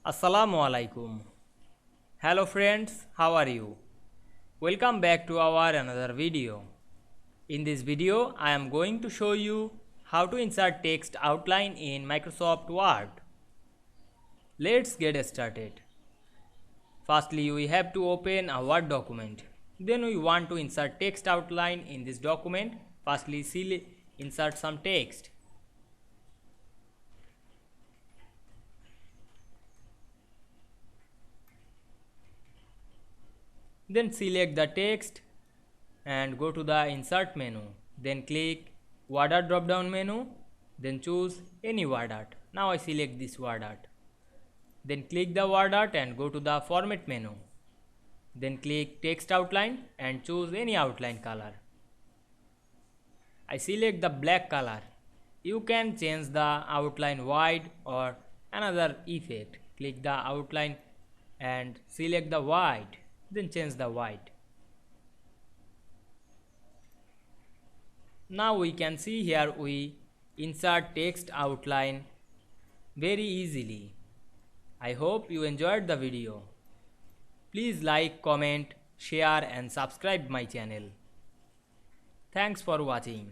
Assalamu Walaikum. Hello friends, how are you? Welcome back to our another video. In this video, I am going to show you how to insert text outline in Microsoft Word. Let's get started. Firstly, we have to open a Word document. Then we want to insert text outline in this document. Firstly, insert some text. Then select the text and go to the insert menu. Then click word art drop down menu. Then choose any word art. Now I select this word art. Then click the word art and go to the format menu. Then click text outline and choose any outline color. I select the black color. You can change the outline white or another effect. Click the outline and select the white. Then change the white. Now we can see here we insert text outline very easily. I hope you enjoyed the video. Please like, comment, share and subscribe my channel. Thanks for watching.